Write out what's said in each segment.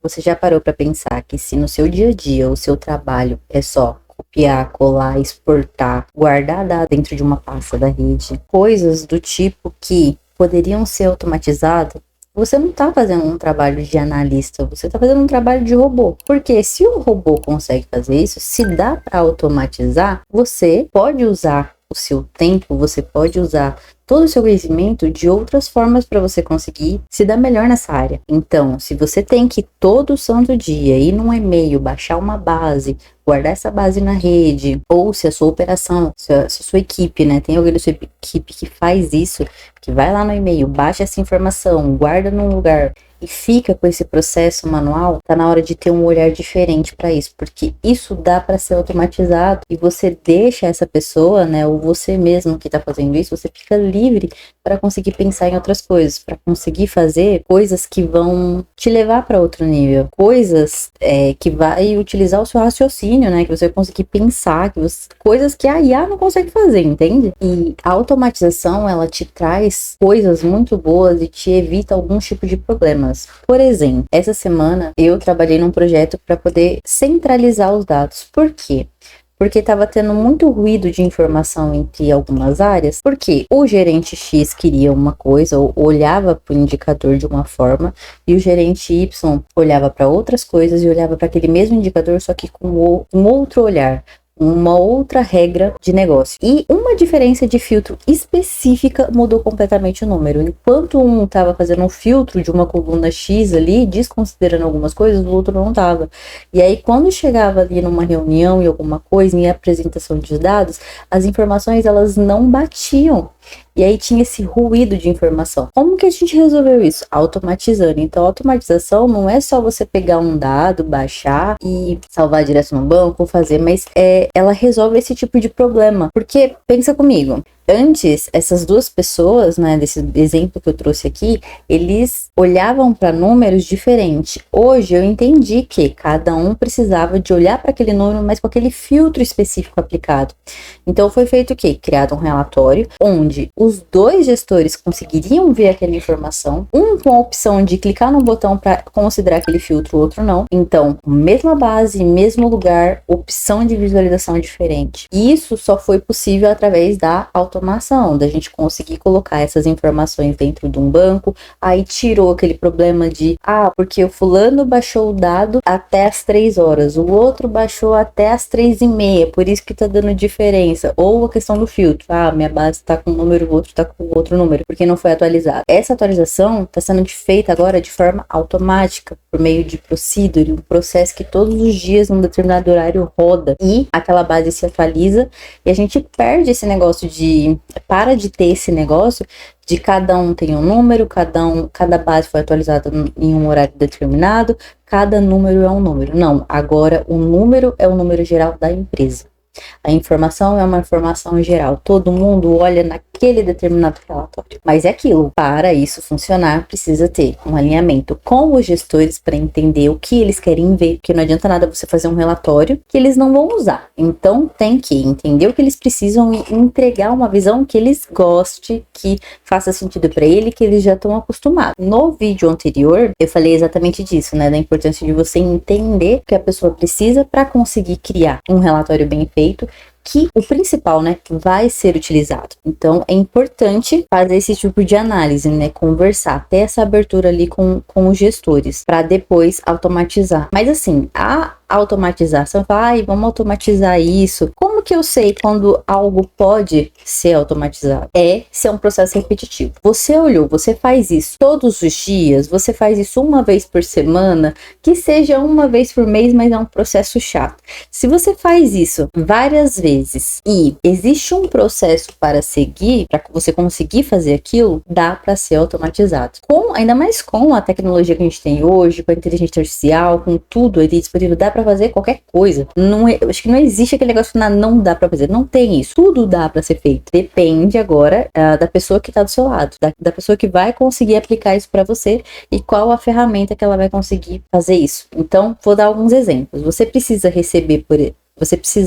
Você já parou para pensar que se no seu dia a dia o seu trabalho é só copiar, colar, exportar, guardar dados dentro de uma pasta da rede, coisas do tipo que poderiam ser automatizadas, você não está fazendo um trabalho de analista, você está fazendo um trabalho de robô. Porque se o robô consegue fazer isso, se dá para automatizar, você pode usar o seu tempo, você pode usar todo o seu conhecimento de outras formas para você conseguir se dar melhor nessa área. Então, se você tem que todo santo dia ir num e-mail, baixar uma base, guardar essa base na rede, ou se a sua operação, se a sua equipe, né, tem alguém da sua equipe que faz isso, que vai lá no e-mail, baixa essa informação, guarda num lugar e fica com esse processo manual, tá na hora de ter um olhar diferente para isso, porque isso dá para ser automatizado e você deixa essa pessoa, né, ou você mesmo que tá fazendo isso, você fica livre para conseguir pensar em outras coisas, para conseguir fazer coisas que vão te levar para outro nível, coisas que vai utilizar o seu raciocínio, né, que você vai conseguir pensar, coisas que a IA não consegue fazer, entende? E a automatização, ela te traz coisas muito boas e te evita algum tipo de problema. Por exemplo, essa semana eu trabalhei num projeto para poder centralizar os dados. Por quê? Porque estava tendo muito ruído de informação entre algumas áreas, porque o gerente X queria uma coisa, ou olhava para o indicador de uma forma, e o gerente Y olhava para outras coisas e olhava para aquele mesmo indicador, só que com um outro olhar, uma outra regra de negócio. E uma diferença de filtro específica mudou completamente o número. Enquanto um estava fazendo um filtro de uma coluna X ali, desconsiderando algumas coisas, o outro não estava. E aí, quando chegava ali numa reunião e alguma coisa, em apresentação de dados, as informações, elas não batiam. E aí tinha esse ruído de informação. Como que a gente resolveu isso? Automatizando. Então, a automatização não é só você pegar um dado, baixar e salvar direto no banco, fazer, mas ela resolve esse tipo de problema. Porque, pensa comigo, antes, essas duas pessoas, né, desse exemplo que eu trouxe aqui, eles olhavam para números diferentes. Hoje eu entendi que cada um precisava de olhar para aquele número, mas com aquele filtro específico aplicado. Então foi feito o quê? Criado um relatório onde os dois gestores conseguiriam ver aquela informação, um com a opção de clicar no botão para considerar aquele filtro, o outro não. Então, mesma base, mesmo lugar, opção de visualização diferente. E isso só foi possível através da automação, da gente conseguir colocar essas informações dentro de um banco, aí tirou aquele problema de, porque o fulano baixou o dado até as 3 horas, o outro baixou até as 3h30, por isso que tá dando diferença, ou a questão do filtro, minha base tá com um número, o outro tá com outro número, porque não foi atualizado. Essa atualização tá sendo feita agora de forma automática, por meio de procedure, um processo que todos os dias, num determinado horário, roda, e aquela base se atualiza, e a gente perde esse negócio para de ter esse negócio de cada um tem um número, cada base foi atualizada em um horário determinado, cada número é um número. Não, agora o número é o número geral da empresa. A informação é uma informação geral. Todo mundo olha naquele determinado relatório. Mas é aquilo. Para isso funcionar, precisa ter um alinhamento com os gestores para entender o que eles querem ver. Porque não adianta nada você fazer um relatório que eles não vão usar. Então tem que entender o que eles precisam e entregar uma visão que eles gostem, que faça sentido para ele, que eles já estão acostumados. No vídeo anterior, eu falei exatamente disso, né? Da importância de você entender o que a pessoa precisa para conseguir criar um relatório bem feito, que o principal, né, vai ser utilizado. Então, é importante fazer esse tipo de análise, né, conversar, ter essa abertura ali com os gestores, para depois automatizar. Mas assim, a automatização, vamos automatizar isso. Como que eu sei quando algo pode ser automatizado? Se é um processo repetitivo. Você olhou, você faz isso todos os dias, você faz isso uma vez por semana, que seja uma vez por mês, mas é um processo chato. Se você faz isso várias vezes e existe um processo para seguir, para você conseguir fazer aquilo, dá para ser automatizado. Ainda mais com a tecnologia que a gente tem hoje, com a inteligência artificial, com tudo ali disponível, dá para fazer qualquer coisa. Acho que não existe aquele negócio que não dá para fazer. Não tem isso. Tudo dá para ser feito. Depende agora da pessoa que tá do seu lado, da pessoa que vai conseguir aplicar isso para você e qual a ferramenta que ela vai conseguir fazer isso. Então, vou dar alguns exemplos. Você precisa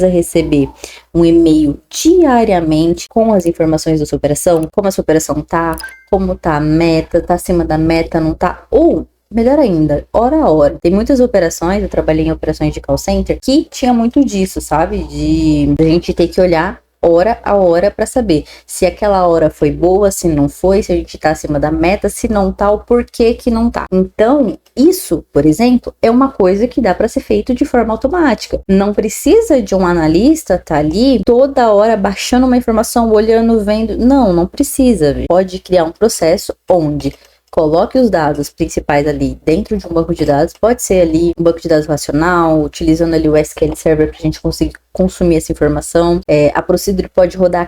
receber um e-mail diariamente com as informações da sua operação, como a sua operação tá, como tá a meta, tá acima da meta, não tá, ou melhor ainda, hora a hora. Tem muitas operações, eu trabalhei em operações de call center, que tinha muito disso, sabe? De a gente ter que olhar hora a hora para saber se aquela hora foi boa, se não foi, se a gente tá acima da meta, se não tá, o porquê que não tá. Então, isso, por exemplo, é uma coisa que dá para ser feito de forma automática. Não precisa de um analista tá ali toda hora baixando uma informação, olhando, vendo. Não precisa. Pode criar um processo onde coloque os dados principais ali dentro de um banco de dados, pode ser ali um banco de dados relacional, utilizando ali o SQL Server para a gente conseguir consumir essa informação. A Procedure pode rodar a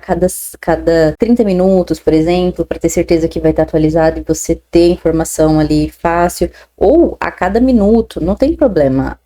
cada 30 minutos, por exemplo, para ter certeza que vai estar atualizado e você ter informação ali fácil, ou a cada minuto, não tem problema.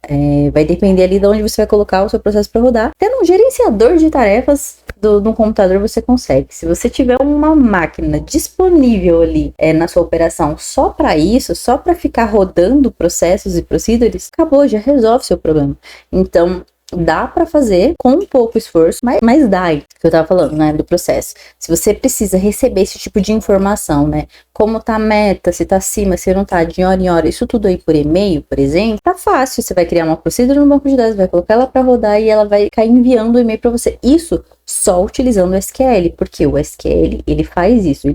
Vai depender ali de onde você vai colocar o seu processo para rodar. Tendo um gerenciador de tarefas no computador você consegue. Se você tiver uma máquina disponível ali na sua operação só para isso, só para ficar rodando processos e procedures, acabou, já resolve seu problema. Então, dá para fazer com pouco esforço, mas dá, que eu tava falando, né, do processo. Se você precisa receber esse tipo de informação, né, como tá a meta, se tá acima, se não tá, de hora em hora, isso tudo aí por e-mail, por exemplo, tá fácil. Você vai criar uma procedura no banco de dados, vai colocar ela para rodar e ela vai ficar enviando o e-mail para você. Isso só utilizando o SQL, porque o SQL, ele faz isso,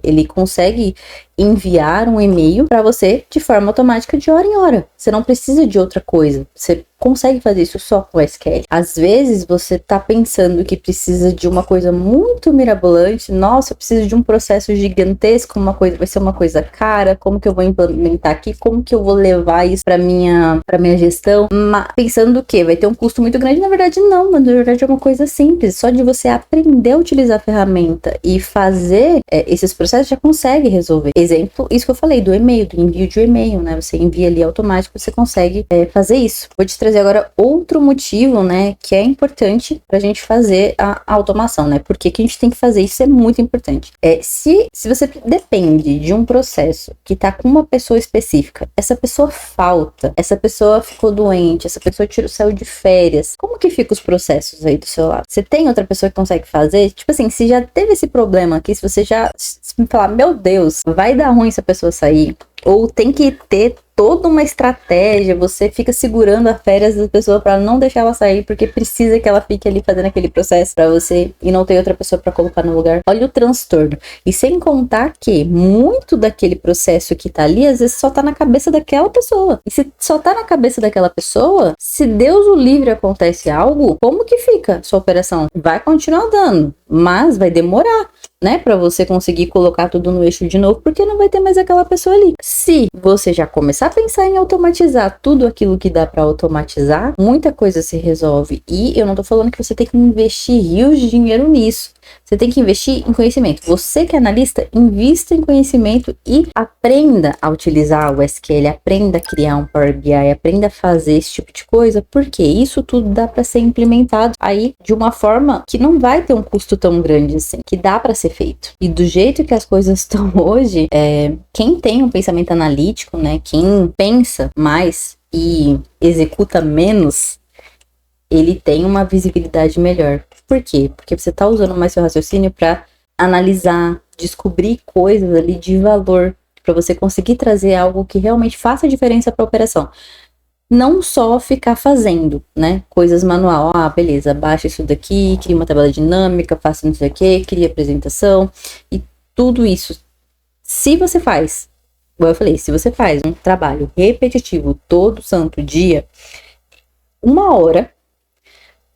ele consegue enviar um e-mail para você de forma automática de hora em hora. Você não precisa de outra coisa, você consegue fazer isso só com o SQL. Às vezes você tá pensando que precisa de uma coisa muito mirabolante, nossa, eu preciso de um processo gigantesco, vai ser uma coisa cara, como que eu vou implementar aqui, como que eu vou levar isso para minha gestão, pensando que vai ter um custo muito grande. Na verdade não, mas na verdade é uma coisa simples, só de você aprender a utilizar a ferramenta e fazer esses processos já consegue resolver. Exemplo, isso que eu falei do e-mail, do envio de e-mail, né? Você envia ali automático, você consegue fazer isso. Vou te trazer agora outro motivo, né, que é importante pra gente fazer a automação, né? Por que que a gente tem que fazer isso? É muito importante. Se você depende de um processo que tá com uma pessoa específica, essa pessoa falta, essa pessoa ficou doente, essa pessoa saiu de férias, como que fica os processos aí do seu lado? Você tem outra pessoa que consegue fazer? Tipo assim, se já teve esse problema aqui, se você já me falar, meu Deus, vai dar ruim se a pessoa sair, ou tem que ter toda uma estratégia, você fica segurando as férias da pessoa para não deixar ela sair, porque precisa que ela fique ali fazendo aquele processo para você e não ter outra pessoa para colocar no lugar. Olha o transtorno. E sem contar que muito daquele processo que tá ali, às vezes só tá na cabeça daquela pessoa. E se só tá na cabeça daquela pessoa, se Deus o livre acontece algo, como que fica sua operação? Vai continuar dando, mas vai demorar, né, para você conseguir colocar tudo no eixo de novo, porque não vai ter mais aquela pessoa ali. Se você já começar a pensar em automatizar tudo aquilo que dá para automatizar, muita coisa se resolve. E eu não tô falando que você tem que investir rios de dinheiro nisso. Você tem que investir em conhecimento. Você que é analista, invista em conhecimento e aprenda a utilizar o SQL, aprenda a criar um Power BI, aprenda a fazer esse tipo de coisa, porque isso tudo dá para ser implementado aí de uma forma que não vai ter um custo tão grande assim, que dá para ser feito. E do jeito que as coisas estão hoje, quem tem um pensamento analítico, né, quem pensa mais e executa menos, ele tem uma visibilidade melhor. Por quê? Porque você está usando mais seu raciocínio para analisar, descobrir coisas ali de valor, para você conseguir trazer algo que realmente faça diferença para a operação. Não só ficar fazendo, né, coisas manual. Beleza, baixa isso daqui, cria uma tabela dinâmica, faça isso aqui, cria apresentação e tudo isso. Se você faz, como eu falei, se você faz um trabalho repetitivo todo santo dia, uma hora,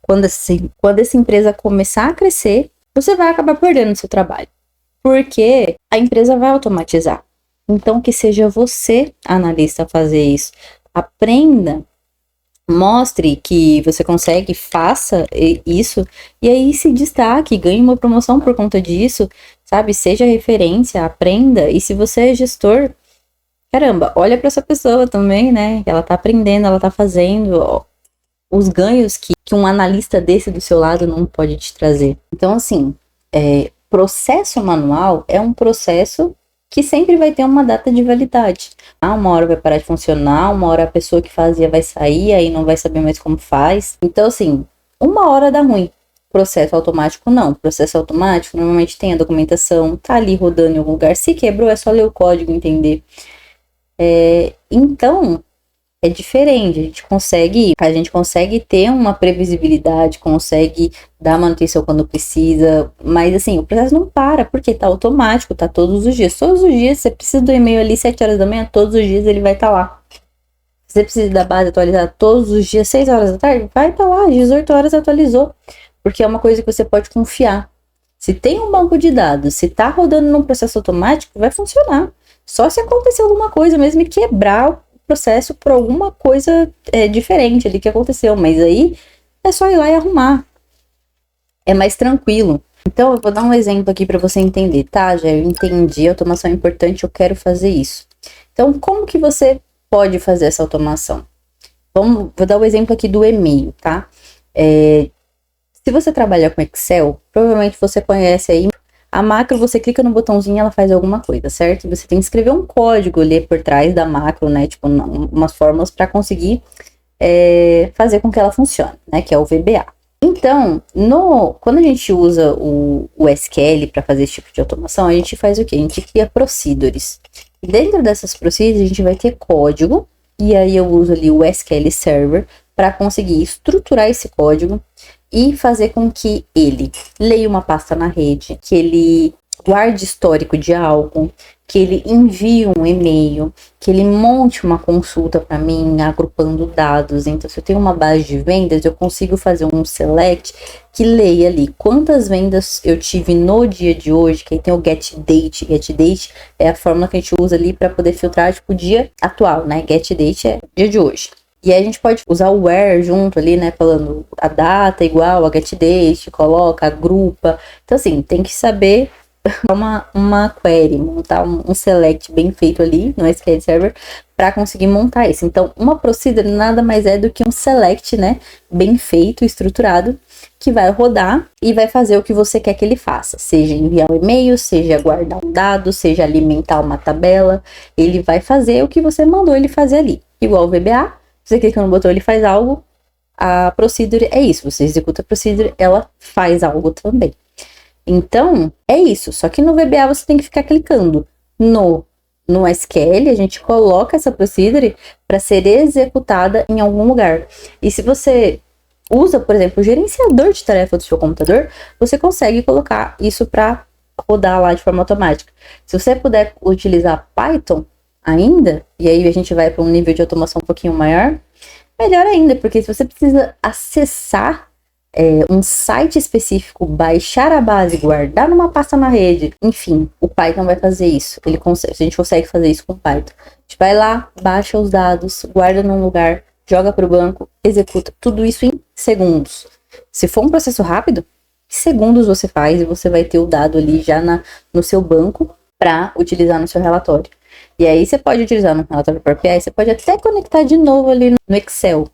quando essa empresa começar a crescer, você vai acabar perdendo o seu trabalho, porque a empresa vai automatizar. Então, que seja você, analista, a fazer isso. Aprenda, mostre que você consegue, faça isso, e aí se destaque, ganhe uma promoção por conta disso, sabe? Seja referência, aprenda, e se você é gestor, caramba, olha para essa pessoa também, né? Ela tá aprendendo, ela tá fazendo os ganhos que um analista desse do seu lado não pode te trazer. Então, assim, processo manual é um processo que sempre vai ter uma data de validade. Uma hora vai parar de funcionar, uma hora a pessoa que fazia vai sair, aí não vai saber mais como faz. Então, assim, uma hora dá ruim. Processo automático não. Processo automático normalmente tem a documentação, tá ali rodando em algum lugar. Se quebrou, é só ler o código e entender. Então, é diferente, a gente consegue ter uma previsibilidade, consegue dar manutenção quando precisa, mas assim, o processo não para, porque tá automático, tá todos os dias. Todos os dias, você precisa do e-mail ali 7 horas da manhã, todos os dias ele vai estar lá. Você precisa da base atualizada todos os dias, 6 horas da tarde, vai estar lá, 18 horas atualizou, porque é uma coisa que você pode confiar. Se tem um banco de dados, se tá rodando num processo automático, vai funcionar. Só se acontecer alguma coisa mesmo e quebrar o processo por alguma coisa diferente ali que aconteceu, mas aí é só ir lá e arrumar. É mais tranquilo. Então, eu vou dar um exemplo aqui para você entender, tá? Já eu entendi, a automação é importante, eu quero fazer isso. Então, como que você pode fazer essa automação? Vou dar o exemplo aqui do e-mail, tá? Se você trabalha com Excel, provavelmente você conhece aí a macro, você clica no botãozinho e ela faz alguma coisa, certo? Você tem que escrever um código ali por trás da macro, né? Tipo, umas fórmulas para conseguir fazer com que ela funcione, né? Que é o VBA. Então, quando a gente usa o SQL para fazer esse tipo de automação, a gente faz o quê? A gente cria procedures. Dentro dessas procedures, a gente vai ter código, e aí eu uso ali o SQL Server para conseguir estruturar esse código e fazer com que ele leia uma pasta na rede, que ele guarde histórico de algo, que ele envie um e-mail, que ele monte uma consulta para mim, agrupando dados. Então, se eu tenho uma base de vendas, eu consigo fazer um select que leia ali quantas vendas eu tive no dia de hoje, que aí tem o get date. Get date é a fórmula que a gente usa ali para poder filtrar, tipo, o dia atual, né? Get date é o dia de hoje. E aí a gente pode usar o where junto ali, né, falando a data igual a get date, coloca, agrupa. Então, assim, tem que saber uma query, montar um select bem feito ali no SQL Server para conseguir montar isso. Então, uma procedure nada mais é do que um select, né, bem feito, estruturado, que vai rodar e vai fazer o que você quer que ele faça. Seja enviar um e-mail, seja guardar um dado, seja alimentar uma tabela. Ele vai fazer o que você mandou ele fazer ali. Igual o VBA, você clica no botão, ele faz algo. A procedure é isso, você executa a procedure, ela faz algo também. Então, é isso. Só que no VBA você tem que ficar clicando no SQL, a gente coloca essa procedure para ser executada em algum lugar. E se você usa, por exemplo, o gerenciador de tarefa do seu computador, você consegue colocar isso para rodar lá de forma automática. Se você puder utilizar Python ainda, e aí a gente vai para um nível de automação um pouquinho maior, melhor ainda, porque se você precisa acessar um site específico, baixar a base, guardar numa pasta na rede, enfim, o Python vai fazer isso. A gente consegue fazer isso com o Python. A gente vai lá, baixa os dados, guarda num lugar, joga para o banco, executa tudo isso em segundos. Se for um processo rápido, em segundos você faz e você vai ter o dado ali já no seu banco para utilizar no seu relatório. E aí você pode utilizar no relatório Power BI, você pode até conectar de novo ali no Excel,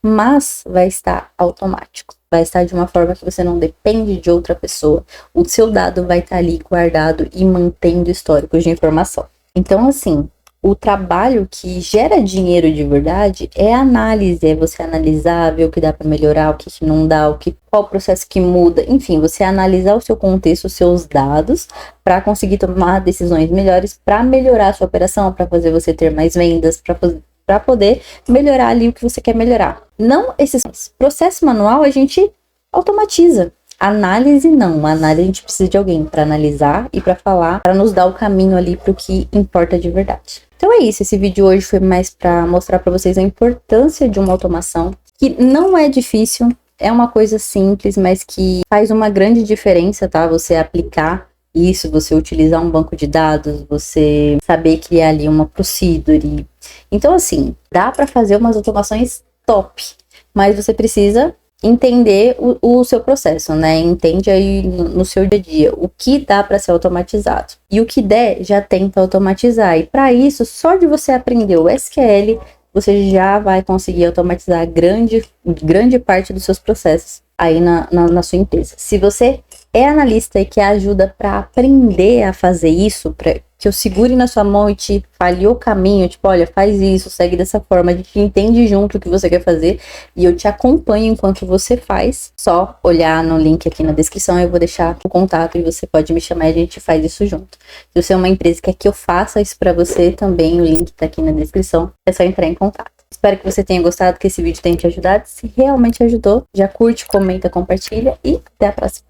mas vai estar automático. Vai estar de uma forma que você não depende de outra pessoa. O seu dado vai estar ali guardado e mantendo históricos de informação. Então, assim, o trabalho que gera dinheiro de verdade é a análise, é você analisar, ver o que dá para melhorar, o que não dá, qual o processo que muda, enfim, você analisar o seu contexto, os seus dados, para conseguir tomar decisões melhores, para melhorar a sua operação, para fazer você ter mais vendas, para poder melhorar ali o que você quer melhorar. Não esses processo manual a gente automatiza. Análise não, a análise a gente precisa de alguém para analisar e para falar, para nos dar o caminho ali para o que importa de verdade. Então é isso, esse vídeo hoje foi mais para mostrar para vocês a importância de uma automação, que não é difícil, é uma coisa simples, mas que faz uma grande diferença, tá? Você aplicar isso, você utilizar um banco de dados, você saber criar ali uma procedure. Então, assim, dá para fazer umas automações top, mas você precisa entender o seu processo, né? Entende aí no seu dia a dia o que dá para ser automatizado. E o que der, já tenta automatizar. E para isso, só de você aprender o SQL, você já vai conseguir automatizar grande parte dos seus processos. aí na sua empresa. Se você é analista e quer ajuda para aprender a fazer isso, para que eu segure na sua mão e te fale o caminho, tipo, olha, faz isso, segue dessa forma, a gente entende junto o que você quer fazer e eu te acompanho enquanto você faz, só olhar no link aqui na descrição, eu vou deixar o contato e você pode me chamar e a gente faz isso junto. Se você é uma empresa que quer que eu faça isso para você, também o link tá aqui na descrição, é só entrar em contato. Espero que você tenha gostado, que esse vídeo tenha te ajudado. Se realmente ajudou, já curte, comenta, compartilha e até a próxima.